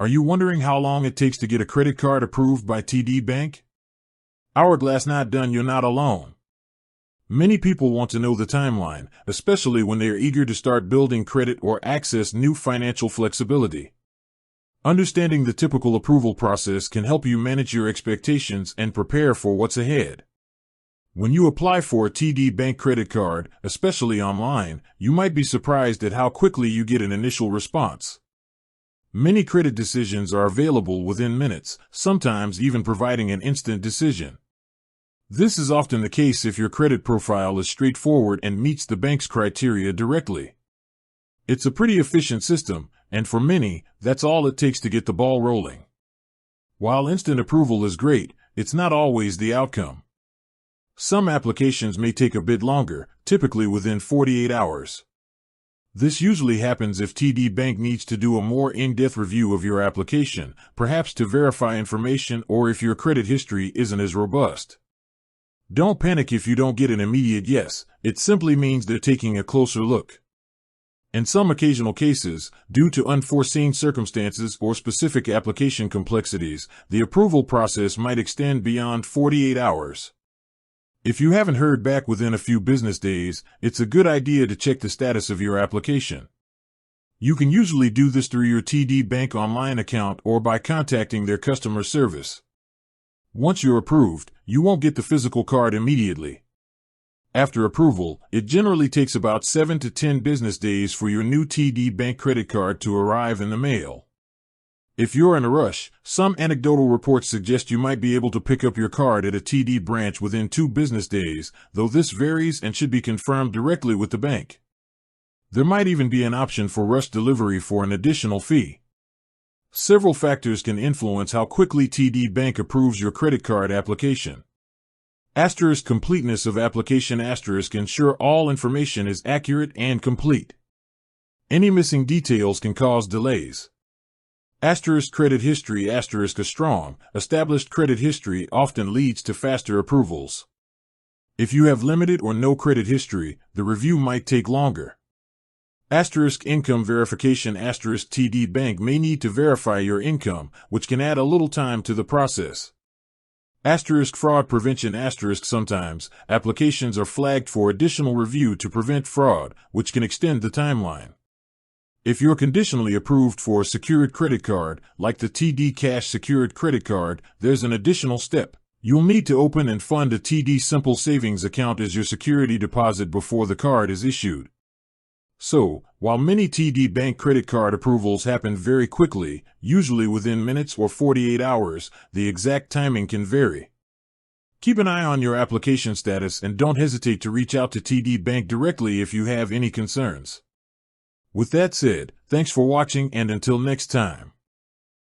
Are you wondering how long it takes to get a credit card approved by TD Bank? Hourglass not done, you're not alone. Many people want to know the timeline, especially when they are eager to start building credit or access new financial flexibility. Understanding the typical approval process can help you manage your expectations and prepare for what's ahead. When you apply for a TD Bank credit card, especially online, you might be surprised at how quickly you get an initial response. Many credit decisions are available within minutes, sometimes even providing an instant decision. This is often the case if your credit profile is straightforward and meets the bank's criteria directly. It's a pretty efficient system, and for many, that's all it takes to get the ball rolling. While instant approval is great, it's not always the outcome. Some applications may take a bit longer, typically within 48 hours. This usually happens if TD Bank needs to do a more in-depth review of your application, perhaps to verify information or if your credit history isn't as robust. Don't panic if you don't get an immediate yes, it simply means they're taking a closer look. In some occasional cases, due to unforeseen circumstances or specific application complexities, the approval process might extend beyond 48 hours. If you haven't heard back within a few business days, it's a good idea to check the status of your application. You can usually do this through your TD Bank online account or by contacting their customer service. Once you're approved, you won't get the physical card immediately. After approval, it generally takes about 7 to 10 business days for your new TD Bank credit card to arrive in the mail. If you're in a rush, some anecdotal reports suggest you might be able to pick up your card at a TD branch within 2 business days, though this varies and should be confirmed directly with the bank. There might even be an option for rush delivery for an additional fee. Several factors can influence how quickly TD Bank approves your credit card application. Completeness of application ensure all information is accurate and complete. Any missing details can cause delays. Credit history a strong, established credit history often leads to faster approvals. If you have limited or no credit history, the review might take longer. Income verification TD Bank may need to verify your income, which can add a little time to the process. Fraud prevention sometimes, applications are flagged for additional review to prevent fraud, which can extend the timeline. If you're conditionally approved for a secured credit card, like the TD Cash Secured Credit Card, there's an additional step. You'll need to open and fund a TD Simple Savings account as your security deposit before the card is issued. So, while many TD Bank credit card approvals happen very quickly, usually within minutes or 48 hours, the exact timing can vary. Keep an eye on your application status and don't hesitate to reach out to TD Bank directly if you have any concerns. With that said, thanks for watching and until next time.